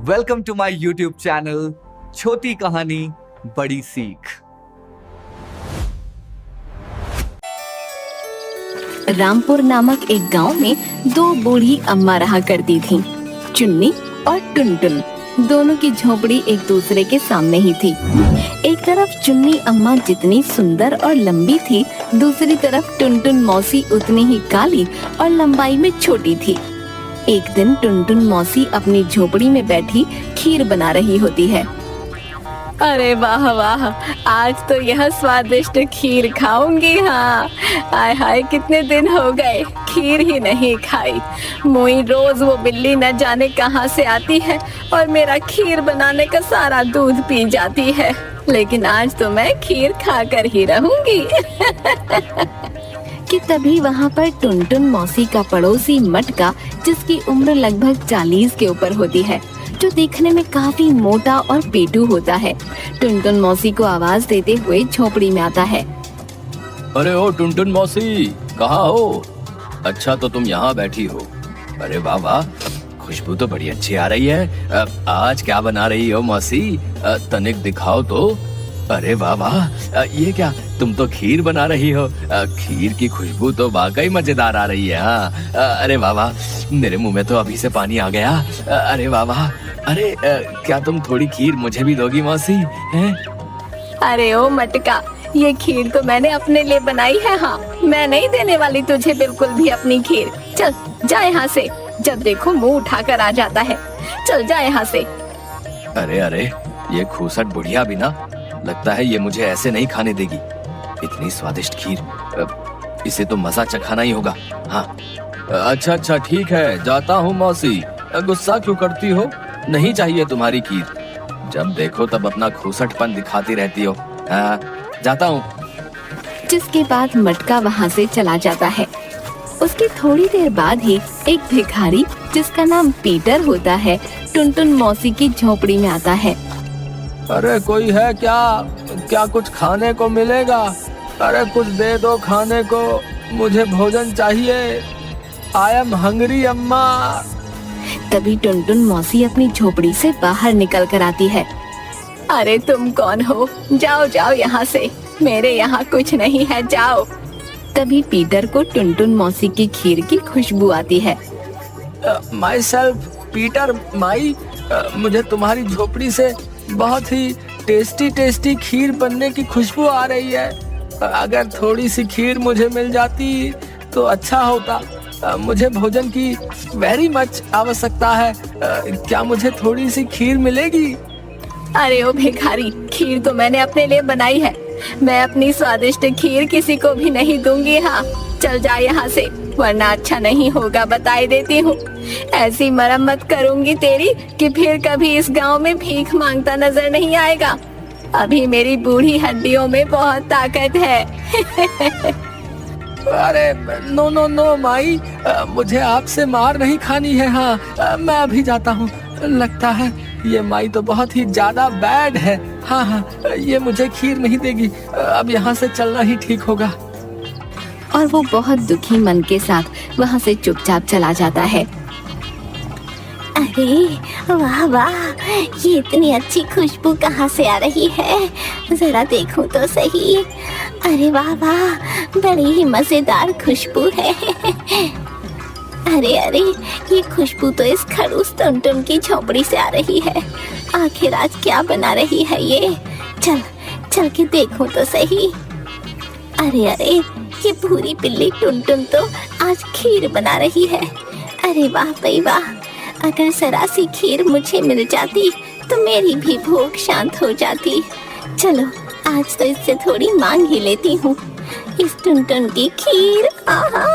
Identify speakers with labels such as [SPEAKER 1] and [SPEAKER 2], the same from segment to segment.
[SPEAKER 1] Welcome to my YouTube channel छोटी कहानी बड़ी सीख।
[SPEAKER 2] रामपुर नामक एक गांव में दो बूढ़ी अम्मा रहा करती थीं, चुन्नी और टुनटुन। दोनों की झोपड़ी एक दूसरे के सामने ही थी। एक तरफ चुन्नी अम्मा जितनी सुंदर और लंबी थी, दूसरी तरफ टुनटुन मौसी उतनी ही काली और लंबाई में छोटी थी। एक दिन टुनटुन मौसी अपनी झोपड़ी में बैठी खीर बना रही होती है। अरे वाह वाह, आज तो यह स्वादिष्ट खीर खाऊंगी। हाँ, हाय हाय, कितने दिन हो गए खीर ही नहीं खाई। मोई रोज वो बिल्ली न जाने कहाँ से आती है और मेरा खीर बनाने का सारा दूध पी जाती है, लेकिन आज तो मैं खीर खाकर ही रहूंगी। कि तभी वहाँ पर टुनटुन मौसी का पड़ोसी मटका, जिसकी उम्र लगभग 40 के ऊपर होती है, जो देखने में काफी मोटा और पेटू होता है, टुनटुन मौसी को आवाज देते हुए झोपड़ी में आता है।
[SPEAKER 3] अरे ओ टुनटुन मौसी, कहाँ हो? अच्छा तो तुम यहाँ बैठी हो। अरे वाह वाह, खुशबू तो बड़ी अच्छी आ रही है। आज क्या बना रही हो मौसी? तनिक दिखाओ तो। अरे वाह वाह, ये क्या, तुम तो खीर बना रही हो। खीर की खुशबू तो वाकई मजेदार आ रही है। हाँ, अरे वाह वाह, मेरे मुंह में तो अभी से पानी आ गया। अरे वाह वाह, अरे क्या तुम थोड़ी खीर मुझे भी दोगी मौसी? हैं?
[SPEAKER 2] अरे ओ मटका, ये खीर तो मैंने अपने लिए बनाई है। हाँ, मैं नहीं देने वाली तुझे बिल्कुल भी अपनी खीर। चल जा यहाँ से, जब देखो मुंह उठाकर आ जाता है। चल जा यहाँ से।
[SPEAKER 3] अरे अरे, ये खूसट बुढ़िया भी ना, लगता है ये मुझे ऐसे नहीं खाने देगी। इतनी स्वादिष्ट खीर, इसे तो मजा चखाना ही होगा। हाँ, अच्छा अच्छा ठीक है, जाता हूँ मौसी। गुस्सा क्यों करती हो? नहीं चाहिए तुम्हारी खीर। जब देखो तब अपना खूसटपन दिखाती रहती हो। हाँ, जाता हूँ।
[SPEAKER 2] जिसके बाद मटका वहाँ से चला जाता है। उसकी थोड़ी देर बाद ही एक भिखारी, जिसका नाम पीटर होता है, टुनटुन मौसी की झोपड़ी में आता है।
[SPEAKER 3] अरे कोई है क्या? क्या कुछ खाने को मिलेगा? अरे कुछ दे दो खाने को, मुझे भोजन चाहिए। आई एम हंग्री अम्मा।
[SPEAKER 2] तभी टुनटुन मौसी अपनी झोपड़ी से बाहर निकल कर आती है। अरे तुम कौन हो? जाओ जाओ यहाँ से, मेरे यहाँ कुछ नहीं है, जाओ। तभी पीटर को टुनटुन मौसी की खीर की खुशबू आती है।
[SPEAKER 3] माई सेल्फ पीटर माई, मुझे तुम्हारी झोपड़ी से बहुत ही टेस्टी खीर बनने की खुशबू आ रही है। अगर थोड़ी सी खीर मुझे मिल जाती तो अच्छा होता। मुझे भोजन की वेरी मच आवश्यकता है। क्या मुझे थोड़ी सी खीर मिलेगी?
[SPEAKER 2] अरे ओ भिखारी, खीर तो मैंने अपने लिए बनाई है। मैं अपनी स्वादिष्ट खीर किसी को भी नहीं दूंगी। हाँ, चल जा यहाँ से, वरना अच्छा नहीं होगा, बताई देती हूँ। ऐसी मरम्मत करूंगी तेरी कि फिर कभी इस गांव में भीख मांगता नजर नहीं आएगा। अभी मेरी बूढ़ी हड्डियों में बहुत ताकत है।
[SPEAKER 3] अरे नो नो नो माई, मुझे आपसे मार नहीं खानी है। हाँ, मैं अभी जाता हूँ। लगता है ये माई तो बहुत ही ज्यादा बैड है। हाँ हाँ, ये मुझे खीर नहीं देगी। अब यहाँ से चलना ही ठीक होगा।
[SPEAKER 2] और वो बहुत दुखी मन के साथ वहाँ से चुपचाप चला जाता है। अरे वाह वाह, ये इतनी अच्छी खुशबू कहाँ से आ रही है? जरा देखूं तो सही। अरे वाह वाह, बड़ी ही मजेदार खुशबू है। अरे अरे, ये खुशबू तो इस खड़ूस टुनटुन की झोपड़ी से आ रही है। आखिर आज क्या बना रही है ये? चल चल के देखूं तो सही। अरे अरे, ये भूरी बिल्ली टुनटुन तो आज खीर बना रही है। अरे वाह भाई वाह, अगर जरा सी खीर मुझे मिल जाती तो मेरी भी भूख शांत हो जाती। चलो, आज तो इससे थोड़ी मांग ही लेती हूँ, इस टुनटुन की खीर। आहा।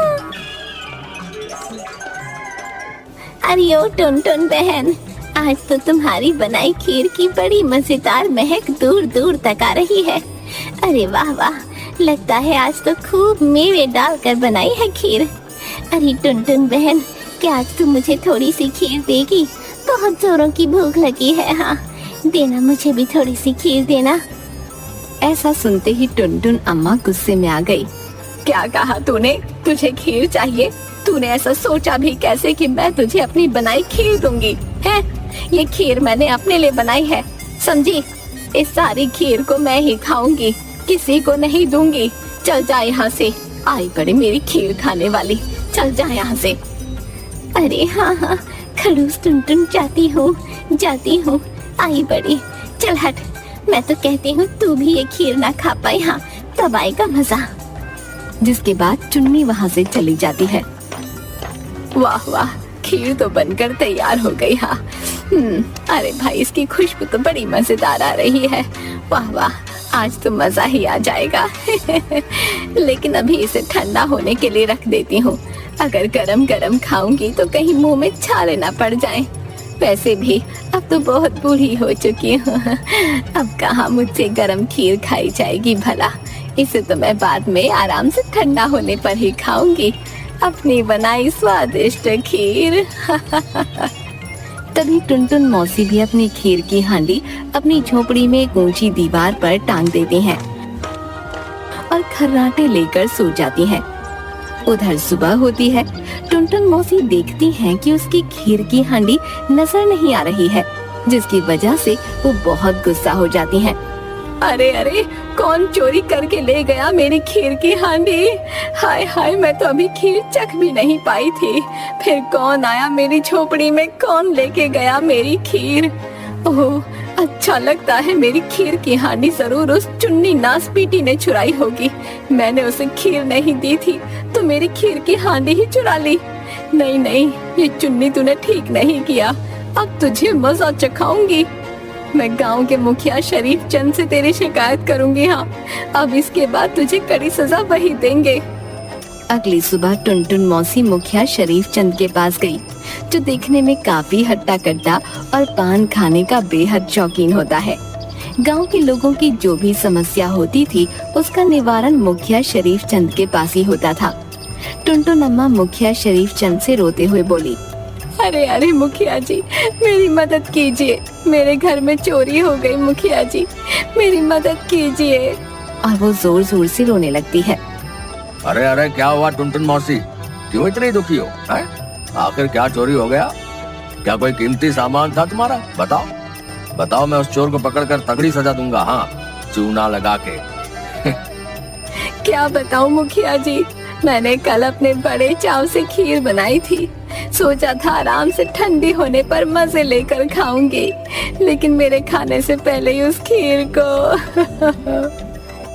[SPEAKER 2] अरे ओ टुनटुन बहन, आज तो तुम्हारी बनाई खीर की बड़ी मजेदार महक दूर दूर तक आ रही है। अरे वाह वाह, लगता है आज तो खूब मेवे डालकर बनाई है खीर। अरे टुनटुन बहन, क्या आज तू मुझे थोड़ी सी खीर देगी? बहुत जोरों की भूख लगी है। हाँ, देना, मुझे भी थोड़ी सी खीर देना। ऐसा सुनते ही टुनटुन अम्मा गुस्से में आ गई। क्या कहा तूने? तुझे खीर चाहिए? तूने ऐसा सोचा भी कैसे कि मैं तुझे अपनी बनाई खीर दूंगी? है ये खीर मैंने अपने लिए बनाई है, समझी? इस सारी खीर को मैं ही खाऊंगी, किसी को नहीं दूंगी। चल जा यहाँ से, आई बड़ी मेरी खीर खाने वाली, चल जा यहाँ से। अरे हाँ हाँ खड़ूस टुनटुन, जाती हूँ, आई बड़ी, चल हट। मैं तो कहती हूँ तू भी ये खीर ना खा पाए, हाँ तब आएगा मजा। जिसके बाद चुन्नी वहाँ से चली जाती है। वाह वाह, खीर तो बनकर तैयार हो गई। हाँ अरे भाई, इसकी खुशबू तो बड़ी मजेदार आ रही है। वाह वाह, आज तो मजा ही आ जाएगा। लेकिन अभी इसे ठंडा होने के लिए रख देती हूँ। अगर गरम गरम खाऊंगी तो कहीं मुंह में छाले ना पड़ जाएं। वैसे भी अब तो बहुत बूढ़ी हो चुकी हूँ। अब कहाँ मुझसे गरम खीर खाई जाएगी भला। इसे तो मैं बाद में आराम से ठंडा होने पर ही खाऊंगी, अपनी बनाई स्वादिष्ट खीर। तभी टुनटुन मौसी भी अपनी खीर की हांडी अपनी झोपड़ी में एक ऊंची दीवार पर टांग देती हैं और खर्राटे लेकर सो जाती हैं। उधर सुबह होती है। टुनटुन मौसी देखती हैं कि उसकी खीर की हांडी नजर नहीं आ रही है, जिसकी वजह से वो बहुत गुस्सा हो जाती हैं। अरे अरे, कौन चोरी करके ले गया मेरी खीर की हांडी? हाय हाय, मैं तो अभी खीर चख भी नहीं पाई थी, फिर कौन आया मेरी झोपड़ी में, कौन लेके गया मेरी खीर? ओह, अच्छा लगता है मेरी खीर की हांडी जरूर उस चुन्नी नासपीटी ने चुराई होगी। मैंने उसे खीर नहीं दी थी तो मेरी खीर की हांडी ही चुरा ली। नहीं नहीं, ये चुन्नी तूने ठीक नहीं किया, अब तुझे मजा चखाऊंगी। मैं गांव के मुखिया शरीफ चंद से तेरी शिकायत करूंगी। हाँ, अब इसके बाद तुझे कड़ी सजा वही देंगे। अगली सुबह टुनटुन मौसी मुखिया शरीफ चंद के पास गई, जो देखने में काफी हट्टा कट्टा और पान खाने का बेहद शौकीन होता है। गांव के लोगों की जो भी समस्या होती थी, उसका निवारण मुखिया शरीफ चंद के पास ही होता था। टुनटुन अम्मा मुखिया शरीफ चंद से रोते हुए बोली, अरे अरे मुखिया जी, मेरी मदद कीजिए, मेरे घर में चोरी हो गई। मुखिया जी, मेरी मदद कीजिए। और वो जोर जोर से रोने लगती है।
[SPEAKER 3] अरे अरे, क्या हुआ टुनटुन मौसी, क्यों इतनी दुखी हो? हैं? आखिर क्या चोरी हो गया? क्या कोई कीमती सामान था तुम्हारा? बताओ बताओ, मैं उस चोर को पकड़कर तगड़ी सजा दूंगा। हाँ, चूना लगा के।
[SPEAKER 2] क्या बताऊं मुखिया जी, मैंने कल अपने बड़े चाव से खीर बनाई थी। सोचा था आराम से ठंडी होने पर मजे लेकर खाऊंगी, लेकिन मेरे खाने से पहले ही उस खीर को।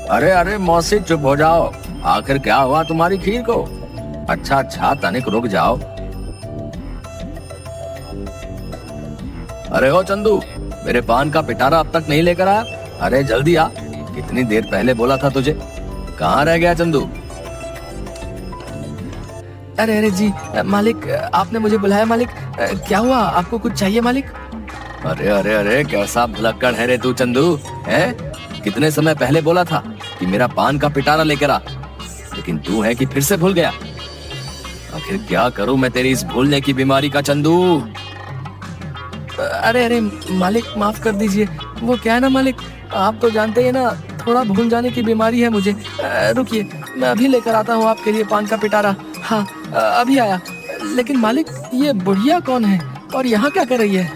[SPEAKER 3] अरे अरे मौसी, चुप हो जाओ। आखिर क्या हुआ तुम्हारी खीर को? अच्छा अच्छा, तनिक रुक जाओ। अरे ओ चंदू, मेरे पान का पिटारा अब तक नहीं लेकर आया? अरे जल्दी आ, कितनी देर पहले बोला था तुझे। कहाँ रह गया चंदू?
[SPEAKER 4] अरे अरे जी मालिक, आपने मुझे बुलाया मालिक। क्या हुआ, आपको कुछ चाहिए मालिक?
[SPEAKER 3] अरे अरे अरे, कैसा भुलक्कड़ है रे तू चंदू, है? कितने समय पहले बोला था कि मेरा पान का पिटारा लेकर आ, लेकिन तू है कि फिर से भूल गया। आखिर क्या करूं मैं तेरी इस भूलने की बीमारी का चंदू?
[SPEAKER 4] अरे अरे मालिक, माफ कर दीजिए। वो क्या है ना मालिक, आप तो जानते हैं ना, थोड़ा भूल जाने की बीमारी है मुझे। रुकिए, मैं अभी लेकर आता हूँ आपके लिए पान का पिटारा। हाँ, अभी आया। लेकिन मालिक, ये बुढ़िया कौन है और यहाँ क्या कर रही है?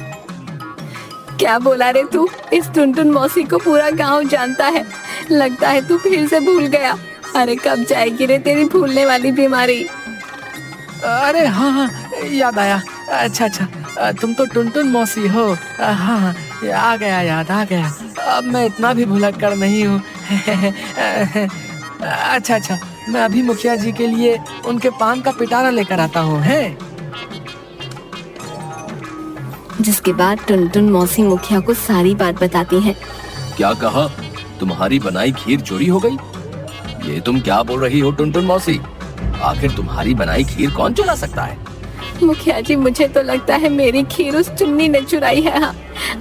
[SPEAKER 2] क्या बोला रे तू? इस टुनटुन मौसी को पूरा गांव जानता है। लगता है तू फिर से भूल गया। अरे कब जाएगी रे तेरी भूलने वाली बीमारी?
[SPEAKER 4] अरे हाँ हाँ, याद आया। अच्छा अच्छा, तुम तो टुनटुन मौसी हो। हाँ हाँ, आ गया, याद आ गया। अब मैं इतना भी भुलक्कड़ नहीं हूँ। अच्छा अच्छा, मैं अभी मुखिया जी के लिए उनके पान का पिटारा लेकर आता हूँ। है?
[SPEAKER 2] जिसके बाद टुनटुन मौसी मुखिया को सारी बात बताती हैं।
[SPEAKER 3] क्या कहा? तुम्हारी बनाई खीर चोरी हो गई? ये तुम क्या बोल रही हो टुनटुन मौसी? आखिर तुम्हारी बनाई खीर कौन चुरा सकता है?
[SPEAKER 2] मुखिया जी, मुझे तो लगता है मेरी खीर उस चुन्नी ने चुराई है। हाँ,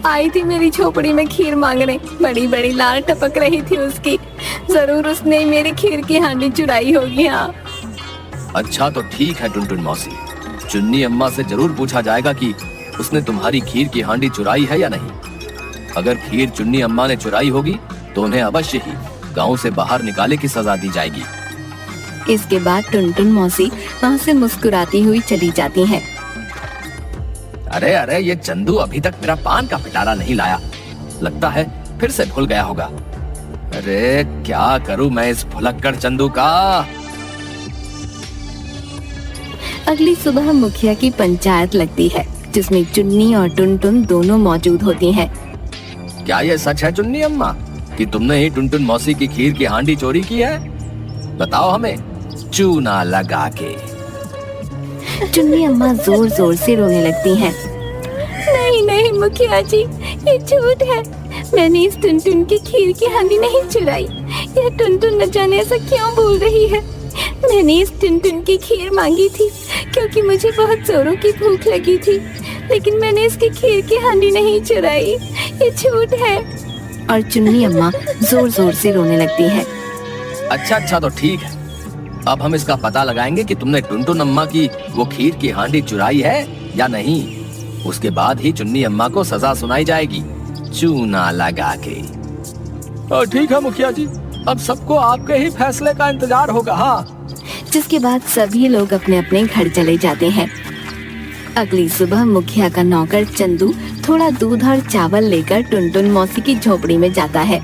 [SPEAKER 2] आई थी मेरी झोपड़ी में खीर मांगने, बड़ी बड़ी लाल टपक रही थी उसकी। जरूर उसने ही मेरी खीर की हांडी चुराई होगी। हाँ।
[SPEAKER 3] अच्छा तो ठीक है टुनटुन मौसी, चुन्नी अम्मा से जरूर पूछा जाएगा कि उसने तुम्हारी खीर की हांडी चुराई है या नहीं। अगर खीर चुन्नी अम्मा ने चुराई होगी तो उन्हें अवश्य ही गांव से बाहर निकाले की सजा दी जाएगी।
[SPEAKER 2] इसके बाद टुनटुन मौसी वहाँ से मुस्कुराती हुई चली जाती हैं।
[SPEAKER 3] अरे अरे, ये चंदू अभी तक मेरा पान का पिटारा नहीं लाया। लगता है फिर से भूल गया होगा। अरे क्या करूं मैं इस भुलक्कड़ चंदू का।
[SPEAKER 2] अगली सुबह मुखिया की पंचायत लगती है, जिसमें चुन्नी और टुनटुन दोनों मौजूद होती हैं।
[SPEAKER 3] क्या ये सच है चुन्नी अम्मा कि तुमने ही टुनटुन मौसी की खीर की हांडी चोरी की है? बताओ हमें चूना लगा के।
[SPEAKER 2] चुन्नी अम्मा जोर जोर से रोने लगती हैं। नहीं नहीं मुखिया जी, ये झूठ है। मैंने इस टुनटुन की खीर की हांडी नहीं चुराई। यह टुनटुन न जाने ऐसा क्यों बोल रही है। मैंने इस टुनटुन की खीर मांगी थी क्योंकि मुझे बहुत जोरों की भूख लगी थी, लेकिन मैंने इसकी खीर की हांडी नहीं चुराई। ये झूठ है। और चुन्नी अम्मा जोर जोर से रोने लगती है।
[SPEAKER 3] अच्छा तो ठीक है, अब हम इसका पता लगाएंगे कि तुमने टुनटुन अम्मा की वो खीर की हांडी चुराई है या नहीं। उसके बाद ही चुन्नी अम्मा को सजा सुनाई जाएगी, चूना लगा के।
[SPEAKER 4] ठीक है मुखिया जी, अब सबको आपके ही फैसले का इंतजार होगा। हाँ।
[SPEAKER 2] जिसके बाद सभी लोग अपने अपने घर चले जाते हैं। अगली सुबह मुखिया का नौकर चंदू थोड़ा दूध और चावल लेकर टुनटुन मौसी की झोपड़ी में जाता है।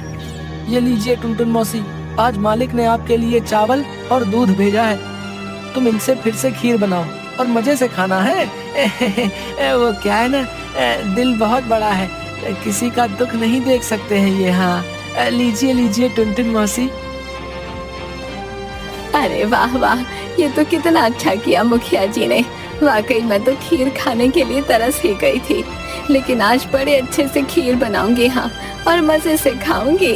[SPEAKER 4] ये लीजिए टुनटुन मौसी, आज मालिक ने आपके लिए चावल और दूध भेजा है। तुम इनसे फिर से खीर बनाओ और मजे से खाना है। वो क्या है ना, दिल बहुत बड़ा है, किसी का दुख नहीं देख सकते हैं ये। हाँ लीजिए लीजिए टुनटुन मौसी।
[SPEAKER 2] अरे वाह वाह, ये तो कितना अच्छा किया मुखिया जी ने। वाकई मैं तो खीर खाने के लिए तरस ही गई थी, लेकिन आज बड़े अच्छे से खीर बनाऊंगी। हाँ, और मजे से खाऊंगी।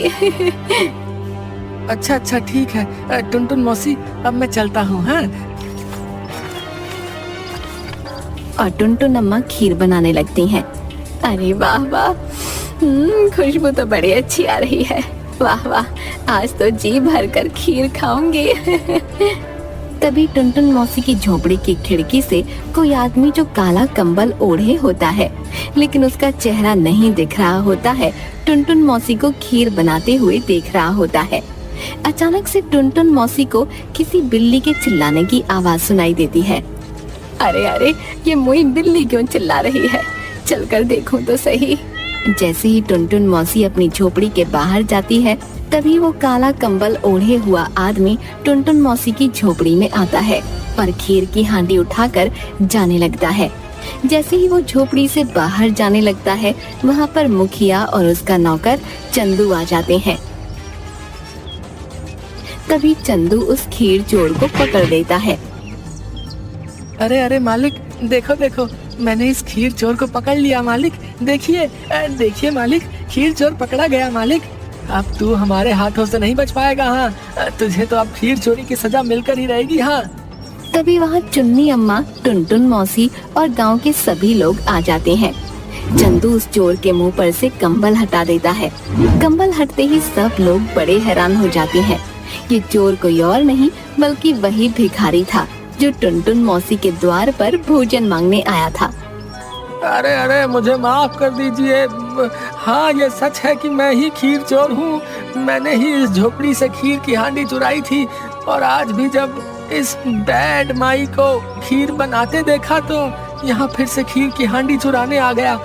[SPEAKER 4] अच्छा ठीक है टुनटुन मौसी, अब मैं चलता हूँ। हाँ।
[SPEAKER 2] और टुनटुन अम्मा खीर बनाने लगती हैं। अरे वाह वाह, खुशबू तो बड़ी अच्छी आ रही है। वाह वाह, आज तो जी भर कर खीर खाऊंगी। तभी टुनटुन मौसी की झोपड़ी की खिड़की से कोई आदमी जो काला कंबल ओढ़े होता है, लेकिन उसका चेहरा नहीं दिख रहा होता है, टुनटुन मौसी को खीर बनाते हुए देख रहा होता है। अचानक से टुनटुन मौसी को किसी बिल्ली के चिल्लाने की आवाज सुनाई देती है। अरे अरे, ये मुई बिल्ली क्यों चिल्ला रही है? चलकर देखूं तो सही। जैसे ही टुनटुन मौसी अपनी झोपड़ी के बाहर जाती है, तभी वो काला कंबल ओढ़े हुआ आदमी टुनटुन मौसी की झोपड़ी में आता है और खीर की हांडी उठाकर जाने लगता है। जैसे ही वो झोपड़ी से बाहर जाने लगता है, वहाँ पर मुखिया और उसका नौकर चंदू आ जाते हैं। तभी चंदू उस खीर चोर को पकड़ लेता है।
[SPEAKER 4] अरे मालिक, देखो देखो, मैंने इस खीर चोर को पकड़ लिया मालिक। देखिए देखिए मालिक, खीर चोर पकड़ा गया मालिक। अब तू हमारे हाथों से नहीं बच पाएगा। हाँ, तुझे तो अब खीर चोरी की सजा मिलकर ही रहेगी। हाँ।
[SPEAKER 2] तभी वहाँ चुन्नी अम्मा, टुनटुन मौसी और गांव के सभी लोग आ जाते हैं। चंदू उस चोर के मुंह पर से कंबल हटा देता है। कंबल हटते ही सब लोग बड़े हैरान हो जाते हैं। ये चोर कोई और नहीं बल्कि वही भिखारी था जो टुनटुन मौसी के द्वार पर भोजन मांगने आया था।
[SPEAKER 4] अरे मुझे माफ कर दीजिए। हाँ, ये सच है कि मैं ही खीर चोर हूँ। मैंने ही इस झोपड़ी से खीर की हांडी चुराई थी, और आज भी जब इस बैड माई को खीर बनाते देखा तो यहाँ फिर से खीर की हांडी चुराने आ गया।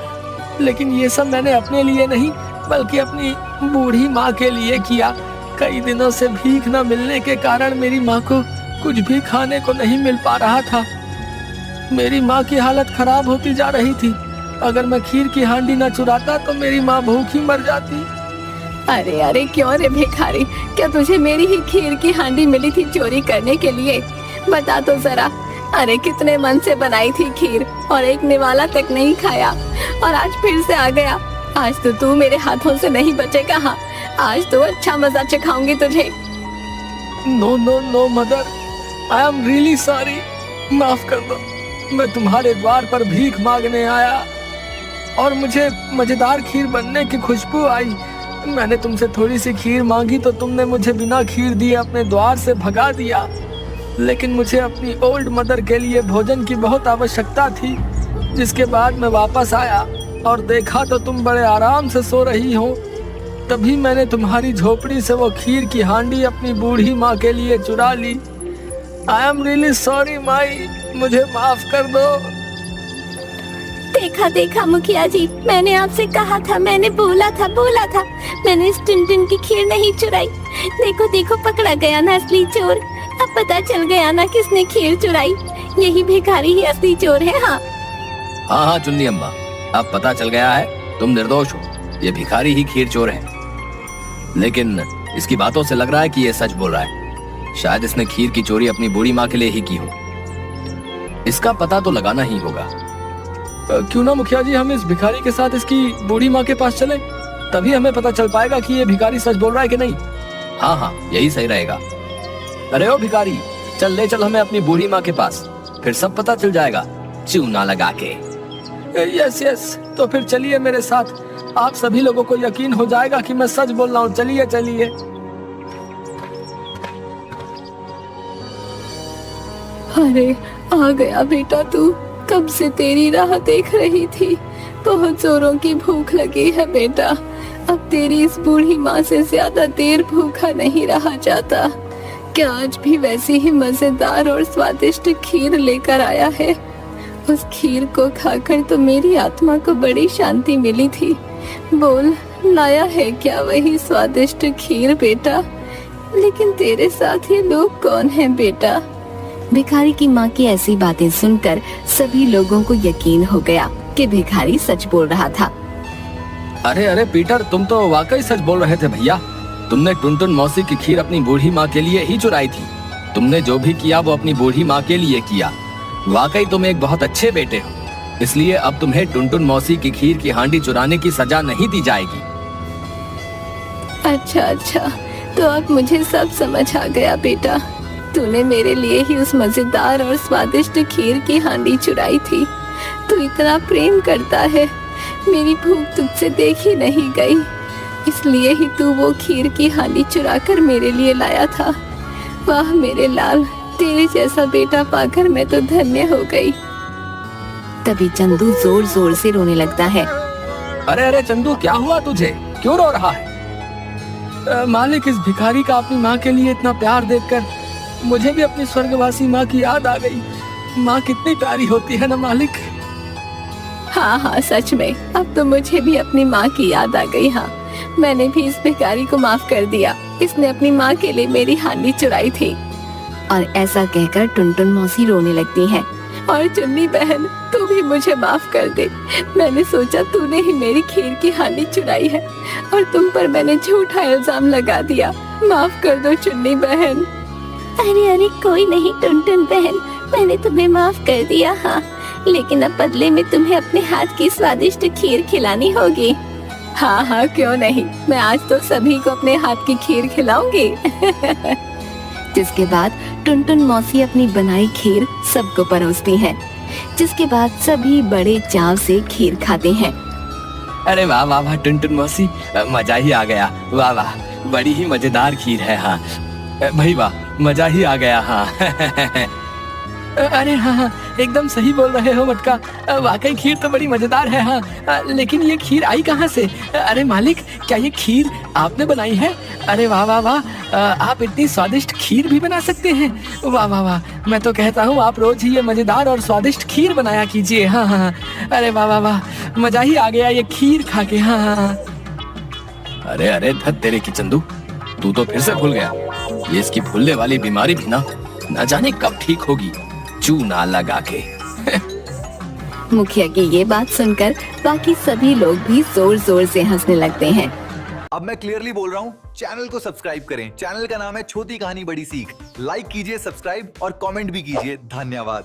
[SPEAKER 4] लेकिन ये सब मैंने अपने लिए नहीं बल्कि अपनी बूढ़ी माँ के लिए किया। कई दिनों से भीख न मिलने के कारण मेरी माँ को कुछ भी खाने को नहीं मिल पा रहा था। मेरी माँ की हालत खराब होती जा रही थी। अगर मैं खीर की हांडी न चुराता तो मेरी माँ भूखी मर जाती।
[SPEAKER 2] अरे अरे, क्यों रे भिखारी, क्या तुझे मेरी ही खीर की हांडी मिली थी चोरी करने के लिए? बता तो जरा। अरे कितने मन से बनाई थी खीर और एक निवाला तक नहीं खाया, और आज फिर से आ गया। आज तो तू मेरे हाथों से नहीं बचेगा। हाँ, आज तो अच्छा मजा चखाऊंगी तुझे।
[SPEAKER 4] No mother, I am really sorry. माफ कर दो। मैं तुम्हारे द्वार पर भीख मांगने आया और मुझे मजेदार खीर बनने की खुशबू आई। मैंने तुमसे थोड़ी सी खीर मांगी तो तुमने मुझे बिना खीर दिए अपने द्वार से भगा दिया। लेकिन मुझे अपनी ओल्ड मदर के लिए भोजन की बहुत आवश्यकता थी। जिसके बाद मैं वापस आया और देखा तो तुम बड़े आराम से सो रही हो। तभी मैंने तुम्हारी झोपड़ी से वो खीर की हांडी अपनी बूढ़ी माँ के लिए चुरा ली। आई एम रियली सॉरी माई, मुझे माफ कर दो।
[SPEAKER 2] देखा देखा मुखिया जी, मैंने आपसे कहा था, मैंने बोला था मैंने इस टुनटुन की खीर नहीं चुराई। देखो देखो, पकड़ा गया ना असली चोर। अब पता चल गया ना किसने खीर चुराई। यही भिखारी ही असली चोर है। हाँ
[SPEAKER 3] हाँ चुन्नी अम्मा, अब पता चल गया है तुम निर्दोष हो। ये भिखारी ही खीर चोर है। लेकिन इसकी बातों से लग रहा है कि ये सच बोल रहा है। शायद इसने खीर की चोरी अपनी बूढ़ी माँ के लिए ही की हो। इसका पता तो लगाना ही होगा।
[SPEAKER 4] क्यों ना मुखिया जी, हम इस भिखारी के साथ इसकी बूढ़ी माँ के पास चले, तभी हमें पता चल पाएगा कि ये भिखारी सच बोल रहा है कि नहीं।
[SPEAKER 3] हाँ यही सही रहेगा। अरे ओ भिखारी, चल ले चल हमें अपनी बूढ़ी माँ के पास, फिर सब पता चल जाएगा चूना लगा के।
[SPEAKER 4] यस, तो फिर चलिए मेरे साथ। आप सभी लोगों को यकीन हो जाएगा कि मैं सच बोल रहा हूँ। चलिए चलिए।
[SPEAKER 2] अरे आ गया बेटा तू, कब से तेरी राह देख रही थी। बहुत जोरों की भूख लगी है बेटा। अब तेरी इस बूढ़ी माँ से ज्यादा देर भूखा नहीं रहा जाता। क्या आज भी वैसी ही मजेदार और स्वादिष्ट खीर लेकर आया है। उस खीर को खाकर तो मेरी आत्मा को बड़ी शांति मिली थी। बोल, लाया है क्या वही स्वादिष्ट खीर बेटा? लेकिन तेरे साथ ये लोग कौन हैं बेटा? भिखारी की माँ की ऐसी बातें सुनकर सभी लोगों को यकीन हो गया कि भिखारी सच बोल रहा था।
[SPEAKER 3] अरे पीटर, तुम तो वाकई सच बोल रहे थे भैया। तुमने टुनटुन मौसी की खीर अपनी बूढ़ी माँ के लिए ही चुराई थी। तुमने जो भी किया वो अपनी बूढ़ी माँ के लिए किया। वाकई तुम एक बहुत अच्छे बेटे हो। इसलिए अब तुम्हें टुनटुन मौसी की खीर की हांडी चुराने की सजा नहीं दी जाएगी।
[SPEAKER 2] अच्छा, तो अब मुझे सब समझ आ गया बेटा। तूने मेरे लिए ही उस मजेदार और स्वादिष्ट खीर की हांडी चुराई थी। तू इतना प्रेम करता है, मेरी भूख तुझसे देखी नहीं गई, इसलिए ही तू वो खीर की हांडी चुरा कर मेरे लिए लाया था। वाह मेरे लाल, तेरे जैसा बेटा पाकर मैं तो धन्य हो गई। तभी चंदू जोर जोर से रोने लगता है।
[SPEAKER 3] अरे चंदू, क्या हुआ तुझे? क्यों रो रहा है?
[SPEAKER 4] मालिक, इस भिखारी का अपनी माँ के लिए इतना प्यार देखकर मुझे भी अपनी स्वर्गवासी माँ की याद आ गई। माँ कितनी प्यारी होती है ना मालिक।
[SPEAKER 2] हाँ, सच में अब तो मुझे भी अपनी माँ की याद आ गई। हाँ, मैंने भी इस भिखारी को माफ कर दिया। इसने अपनी माँ के लिए मेरी हांडी चुराई थी। और ऐसा कहकर टुनटुन मौसी रोने लगती है। और चुन्नी बहन, तू भी मुझे माफ कर दे। मैंने सोचा तूने ही मेरी खीर की हांडी चुराई है और तुम पर मैंने झूठा इल्जाम लगा दिया। माफ कर दो चुन्नी बहन। अरे कोई नहीं टुनटुन बहन, मैंने तुम्हें माफ कर दिया। हाँ, लेकिन अब बदले में तुम्हें अपने हाथ की स्वादिष्ट खीर खिलानी होगी। हाँ, क्यों नहीं, मैं आज तो सभी को अपने हाथ की खीर खिलाऊंगी। जिसके बाद टुनटुन मौसी अपनी बनाई खीर सबको परोसती है। जिसके बाद सभी बड़े चाव से खीर खाते हैं।
[SPEAKER 3] अरे वाह टुनटुन मौसी, मजा ही आ गया। वाह, बड़ी ही मजेदार खीर है। हाँ भाई, वाह, मजा ही आ गया। हाँ
[SPEAKER 4] अरे हाँ, एकदम सही बोल रहे हो मटका। वाकई खीर तो बड़ी मजेदार है। हाँ, लेकिन ये खीर आई कहाँ से? अरे मालिक, क्या ये खीर आपने बनाई है? अरे वाह, आप इतनी स्वादिष्ट खीर भी बना सकते हैं। वाह, मैं तो कहता हूँ आप रोज ही ये मजेदार और स्वादिष्ट खीर बनाया कीजिए। हाँ, अरे वाह, मजा ही आ गया ये खीर खा के। हाँ।
[SPEAKER 3] अरे धत तेरे की चंदू, तू तो फिर से भूल गया। ये इसकी भूलने वाली बीमारी भी ना जाने कब ठीक होगी, चूना लगा के।
[SPEAKER 2] मुखिया की ये बात सुनकर बाकी सभी लोग भी जोर जोर से हंसने लगते हैं।
[SPEAKER 1] अब मैं क्लियरली बोल रहा हूँ, चैनल को सब्सक्राइब करें। चैनल का नाम है छोटी कहानी बड़ी सीख। लाइक कीजिए, सब्सक्राइब और कमेंट भी कीजिए। धन्यवाद।